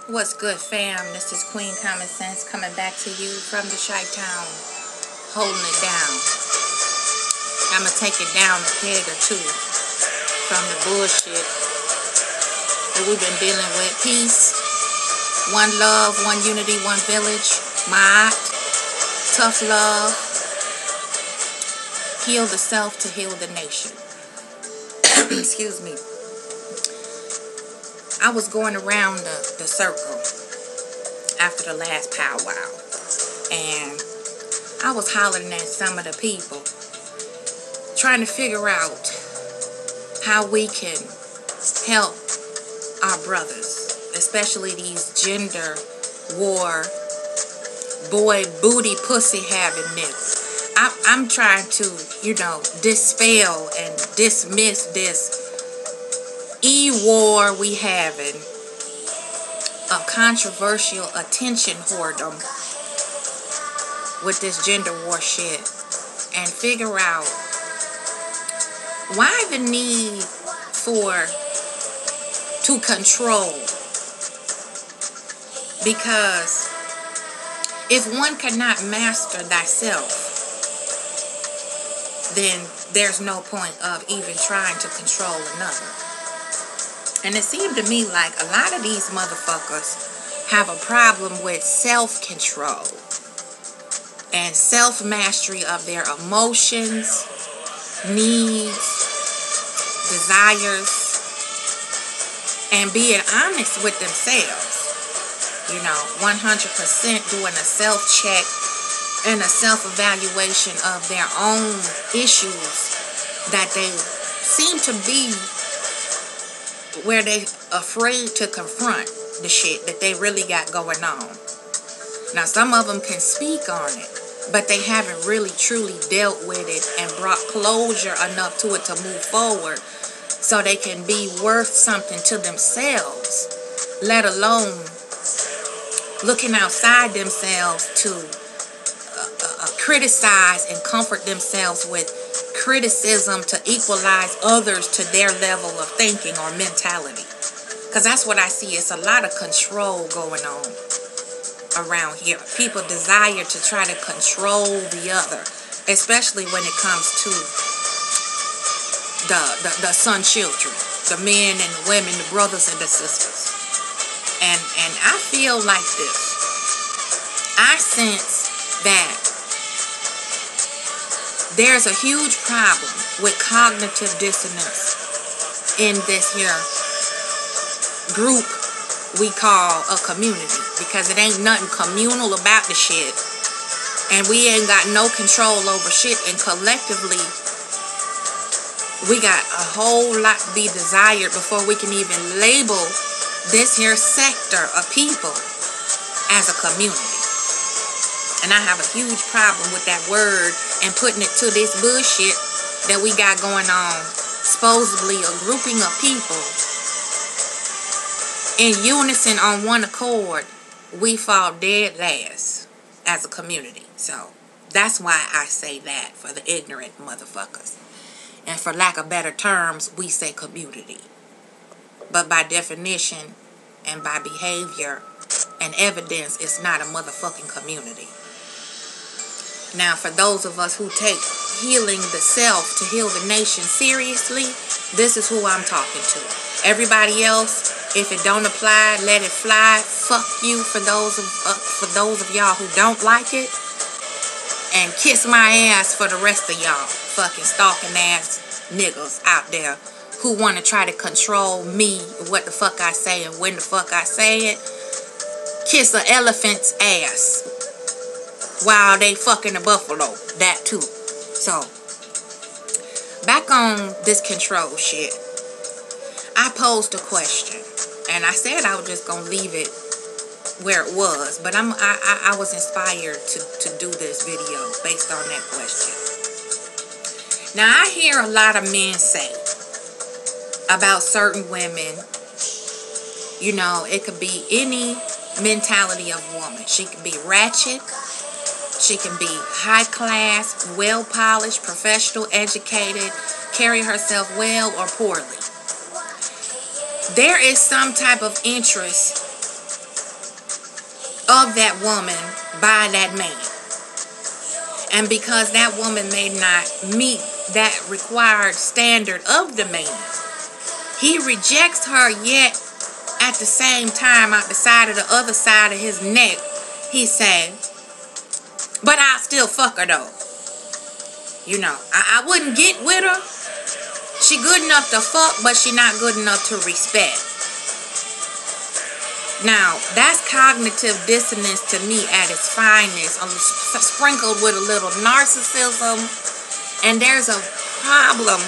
What's good, fam? This is Queen Common Sense coming back to you from the Chi-Town, holding it down. I'm going to take it down a peg or two from the bullshit that we've been dealing with. Peace, one love, one unity, one village, Ma'at, tough love, heal the self to heal the nation. Excuse me. I was going around the circle after the last powwow, and I was hollering at some of the people, trying to figure out how we can help our brothers, especially these gender war, boy booty pussy having niggas. I'm trying to, dispel and dismiss this war we having of controversial attention whoredom with this gender war shit, and figure out why the need to control. Because if one cannot master thyself, then there's no point of even trying to control another. And it seemed to me like a lot of these motherfuckers have a problem with self-control and self-mastery of their emotions, needs, desires, and being honest with themselves. 100% doing a self-check and a self-evaluation of their own issues that they seem to be where they afraid to confront the shit that they really got going on. Now, some of them can speak on it, but they haven't really truly dealt with it and brought closure enough to it to move forward so they can be worth something to themselves, let alone looking outside themselves to criticize and comfort themselves with criticism to equalize others to their level of thinking or mentality. Because that's what I see. It's a lot of control going on around here. People desire to try to control the other, especially when it comes to the son children, the men and the women, the brothers and the sisters. And I feel like this. I sense that there's a huge problem with cognitive dissonance in this here group we call a community, because it ain't nothing communal about the shit, and we ain't got no control over shit, and collectively we got a whole lot to be desired before we can even label this here sector of people as a community. And I have a huge problem with that word and putting it to this bullshit that we got going on. Supposedly a grouping of people in unison on one accord, we fall dead last as a community. So that's why I say that, for the ignorant motherfuckers. And for lack of better terms, we say community. But by definition and by behavior and evidence, it's not a motherfucking community. Now, for those of us who take healing the self to heal the nation seriously, this is who I'm talking to. Everybody else, if it don't apply, let it fly. Fuck you for those of y'all who don't like it, and kiss my ass for the rest of y'all fucking stalking ass niggas out there who want to try to control me, what the fuck I say and when the fuck I say it. Kiss an elephant's ass while they fucking a buffalo. That too. So, back on this control shit. I posed a question, and I said I was just gonna leave it where it was, but I was inspired to do this video based on that question. Now, I hear a lot of men say about certain women, it could be any mentality of woman. She could be ratchet. She can be high class, well polished, professional, educated, carry herself well or poorly. There is some type of interest of that woman by that man. And because that woman may not meet that required standard of the man, he rejects her, yet at the same time, out the side of the other side of his neck, he said, but I'll still fuck her though. You know, I wouldn't get with her. She good enough to fuck, but she not good enough to respect. Now, that's cognitive dissonance to me at its finest, sprinkled with a little narcissism. And there's a problem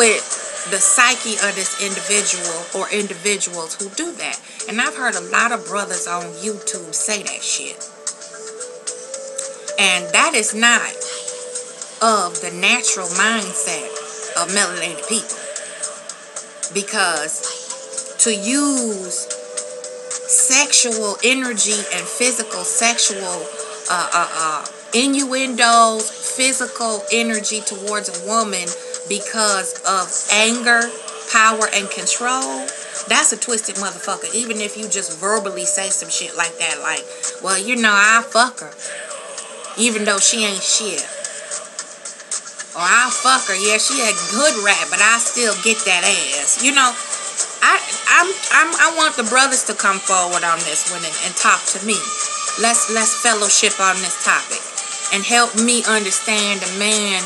with the psyche of this individual or individuals who do that. And I've heard a lot of brothers on YouTube say that shit. And that is not of the natural mindset of melanated people. Because to use sexual energy and physical sexual innuendos, physical energy towards a woman because of anger, power, and control, that's a twisted motherfucker. Even if you just verbally say some shit like that, like, well, you know, I'll fuck her even though she ain't shit. Or I'll fuck her, yeah, she a good rat, but I still get that ass. You know, I want the brothers to come forward on this one and talk to me. Let's fellowship on this topic and help me understand the man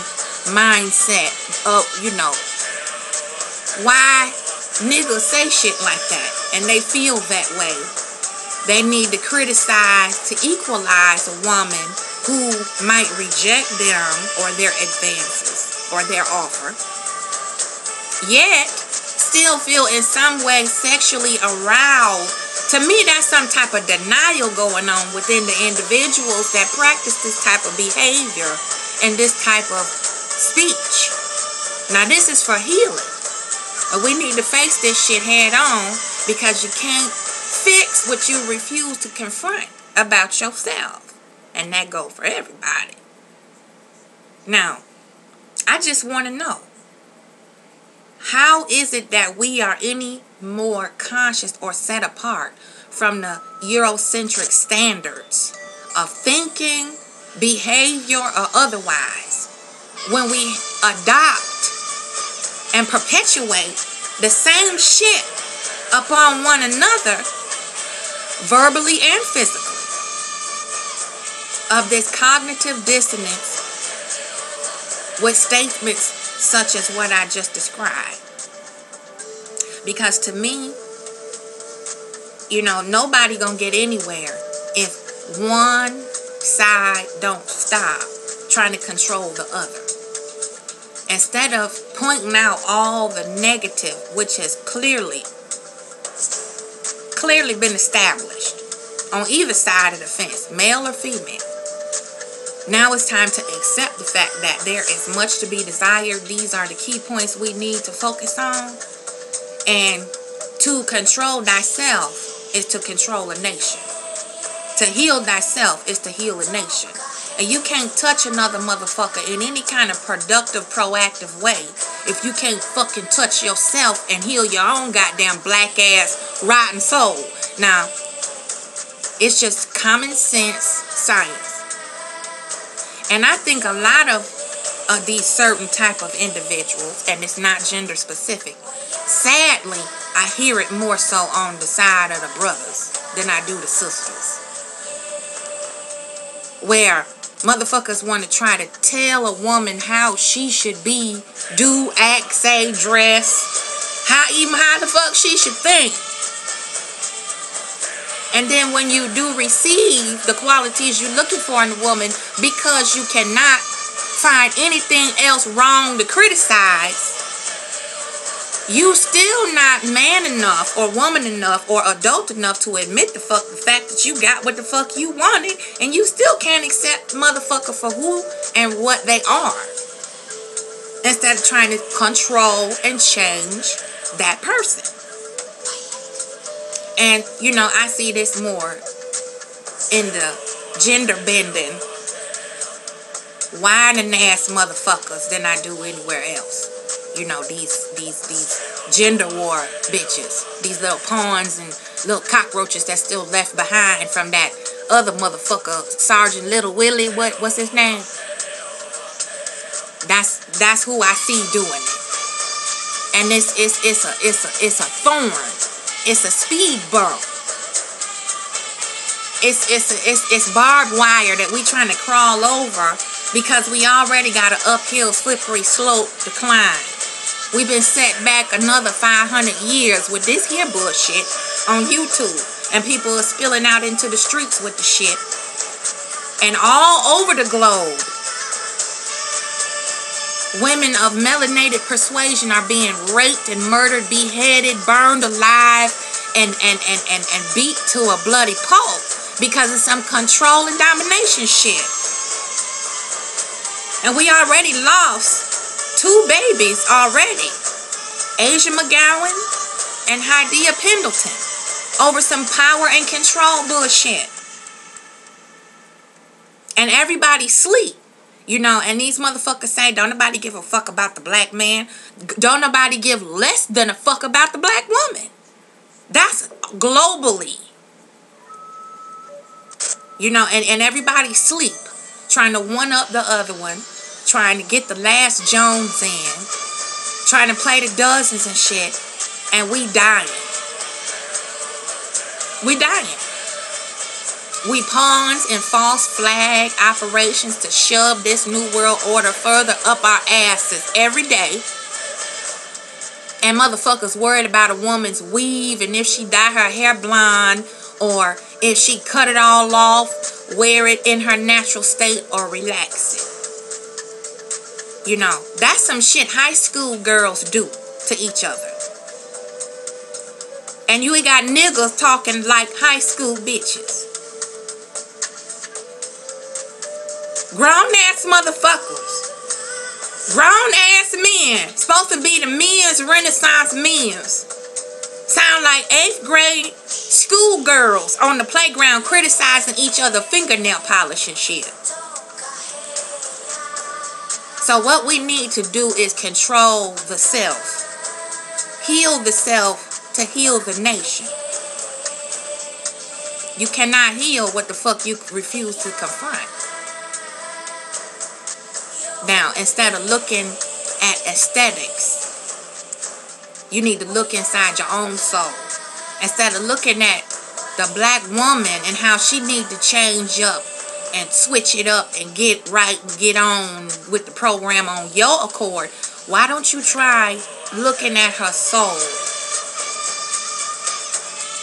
mindset of, you know, why niggas say shit like that and they feel that way. They need to criticize to equalize a woman who might reject them or their advances or their offer, yet still feel in some way sexually aroused. To me, that's some type of denial going on within the individuals that practice this type of behavior and this type of speech. Now, this is for healing. We need to face this shit head on, because you can't fix what you refuse to confront about yourself. And that goes for everybody. Now, I just want to know, how is it that we are any more conscious or set apart from the Eurocentric standards of thinking, behavior, or otherwise, when we adopt and perpetuate the same shit upon one another, verbally and physically, of this cognitive dissonance with statements such as what I just described? Because to me, you know, nobody gonna get anywhere if one side don't stop trying to control the other. Instead of pointing out all the negative, which has clearly been established on either side of the fence, male or female. Now it's time to accept the fact that there is much to be desired. These are the key points we need to focus on. And to control thyself is to control a nation. To heal thyself is to heal a nation. And you can't touch another motherfucker in any kind of productive, proactive way if you can't fucking touch yourself and heal your own goddamn black ass, rotten soul. Now, it's just common sense science. And I think a lot of these certain type of individuals, and it's not gender specific, sadly, I hear it more so on the side of the brothers than I do the sisters. Where motherfuckers want to try to tell a woman how she should be, do, act, say, dress, how the fuck she should think. And then when you do receive the qualities you're looking for in a woman, because you cannot find anything else wrong to criticize, you still not man enough or woman enough or adult enough to admit the fact that you got what the fuck you wanted, and you still can't accept motherfucker for who and what they are, instead of trying to control and change that person. And, you know, I see this more in the gender bending, whining ass motherfuckers than I do anywhere else. You know, these gender war bitches, these little pawns and little cockroaches that's still left behind from that other motherfucker, Sergeant Little Willie, what's his name? That's who I see doing it. And it's a thorn. It's a speed bump. It's barbed wire that we trying to crawl over because we already got an uphill slippery slope to climb. We've been set back another 500 years with this here bullshit on YouTube. And people are spilling out into the streets with the shit. And all over the globe, women of melanated persuasion are being raped and murdered, beheaded, burned alive, and beat to a bloody pulp because of some control and domination shit. And we already lost 2 babies already. Asia McGowan and Hydea Pendleton over some power and control bullshit. And everybody sleep. You know, and these motherfuckers say, don't nobody give a fuck about the black man. Don't nobody give less than a fuck about the black woman. That's globally. You know, and everybody sleep. Trying to one up the other one. Trying to get the last Jones in. Trying to play the dozens and shit. And we dying. We dying. We pawns in false flag operations to shove this new world order further up our asses every day. And motherfuckers worried about a woman's weave and if she dye her hair blonde or if she cut it all off, wear it in her natural state or relax it. You know, that's some shit high school girls do to each other. And you ain't got niggas talking like high school bitches. Grown-ass motherfuckers. Grown-ass men. Supposed to be the men's renaissance men's. Sound like 8th grade schoolgirls on the playground criticizing each other fingernail polish and shit. So what we need to do is control the self. Heal the self to heal the nation. You cannot heal what the fuck you refuse to confront. Now, instead of looking at aesthetics, you need to look inside your own soul. Instead of looking at the black woman and how she need to change up and switch it up and get right and get on with the program on your accord, why don't you try looking at her soul?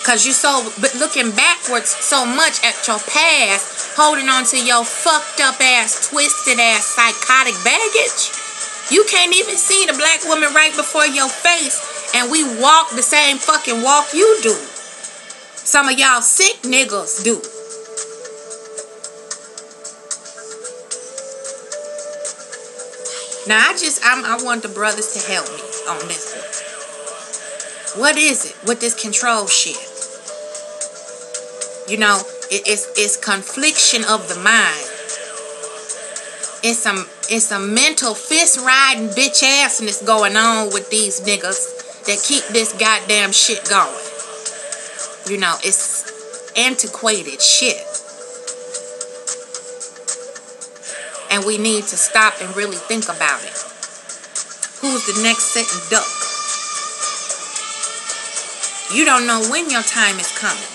Because you're so looking backwards so much at your past, holding on to your fucked up ass, twisted ass, psychotic baggage. You can't even see the black woman right before your face, and we walk the same fucking walk you do. Some of y'all sick niggas do. Now, I want the brothers to help me on this one. What is it with this control shit? You know, it's confliction of the mind. It's some mental fist riding bitch assness going on with these niggas that keep this goddamn shit going. You know, it's antiquated shit. And we need to stop and really think about it. Who's the next sitting duck? You don't know when your time is coming.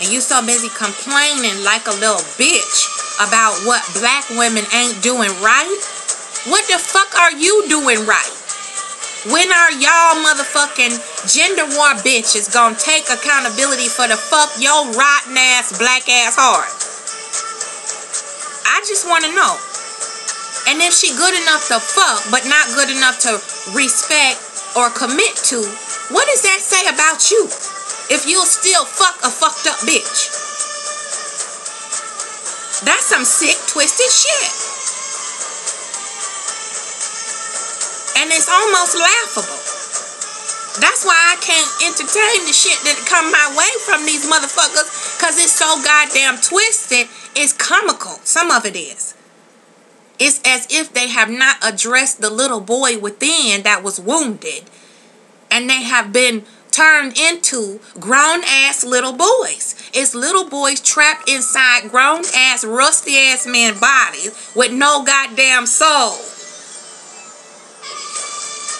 And you so busy complaining like a little bitch about what black women ain't doing right. What the fuck are you doing right? When are y'all motherfucking gender war bitches gonna take accountability for the fuck your rotten ass black ass heart? I just want to know. And if she good enough to fuck but not good enough to respect or commit to, what does that say about you? If you'll still fuck a fucked up bitch. That's some sick, twisted shit. And it's almost laughable. That's why I can't entertain the shit that come my way from these motherfuckers, because it's so goddamn twisted. It's comical. Some of it is. It's as if they have not addressed the little boy within that was wounded. And they have been turned into grown-ass little boys. It's little boys trapped inside grown-ass, rusty-ass men bodies with no goddamn soul.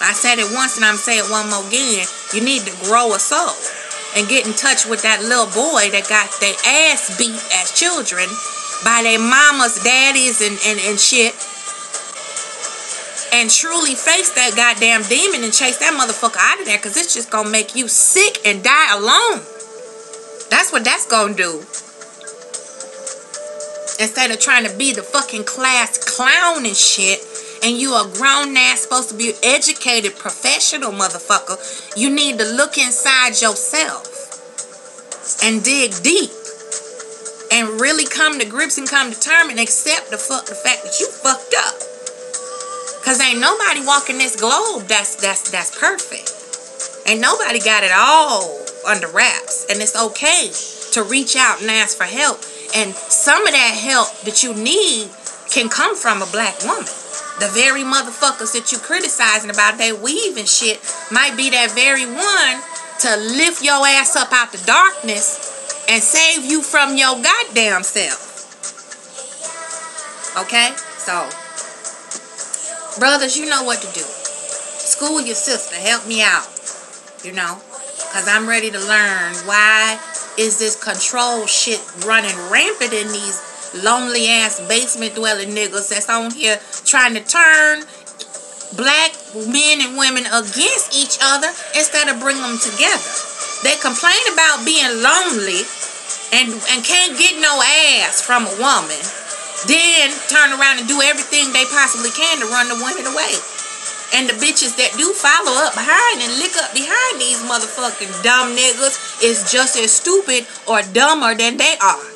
I said it once and I'm saying it one more again. You need to grow a soul and get in touch with that little boy that got their ass beat as children by their mamas, daddies, and shit. And truly face that goddamn demon and chase that motherfucker out of there, because it's just gonna make you sick and die alone. That's what that's gonna do. Instead of trying to be the fucking class clown and shit, and you a grown ass supposed to be an educated professional motherfucker, you need to look inside yourself and dig deep and really come to grips and come to terms and accept the fact that you fucked up. Cause ain't nobody walking this globe that's perfect. Ain't nobody got it all under wraps. And it's okay to reach out and ask for help. And some of that help that you need can come from a black woman. The very motherfuckers that you criticizing about their weave and shit might be that very one to lift your ass up out the darkness and save you from your goddamn self. Okay? So, brothers, you know what to do. School your sister. Help me out. You know? Because I'm ready to learn why is this control shit running rampant in these lonely ass basement dwelling niggas that's on here trying to turn black men and women against each other instead of bring them together. They complain about being lonely and can't get no ass from a woman, then turn around and do everything they possibly can to run the women away. And the bitches that do follow up behind and lick up behind these motherfucking dumb niggas is just as stupid or dumber than they are.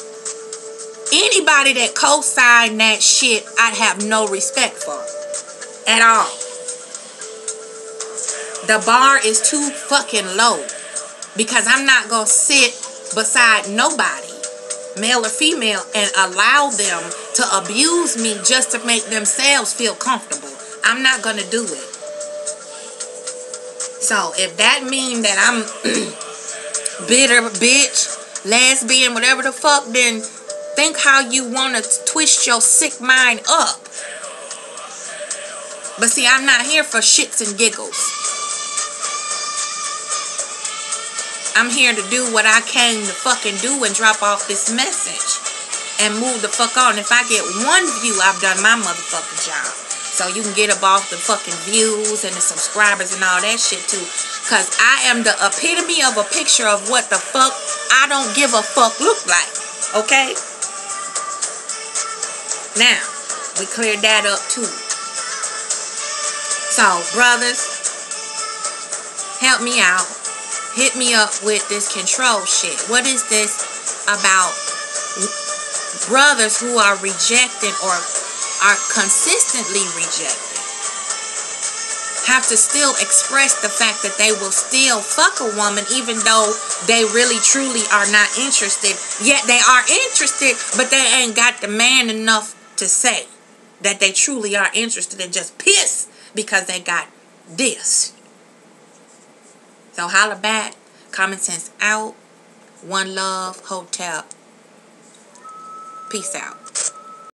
Anybody that co-sign that shit, I'd have no respect for at all. The bar is too fucking low, because I'm not gonna sit beside nobody, male or female, and allow them to abuse me just to make themselves feel comfortable. I'm not gonna do it. So if that means that I'm bitter, bitch, lesbian, whatever the fuck, then think how you want to twist your sick mind up. But see, I'm not here for shits and giggles. I'm here to do what I came to fucking do and drop off this message and move the fuck on. If I get one view, I've done my motherfucking job. So you can get up off the fucking views and the subscribers and all that shit too. Because I am the epitome of a picture of what the fuck I don't give a fuck look like. Okay? Now, we cleared that up too. So, brothers, help me out. Hit me up with this control shit. What is this about brothers who are rejected or are consistently rejected? Have to still express the fact that they will still fuck a woman even though they really truly are not interested. Yet they are interested, but they ain't got the man enough to say that they truly are interested and just pissed because they got this. So holla back. Common sense out. One love. Hotel. Peace out.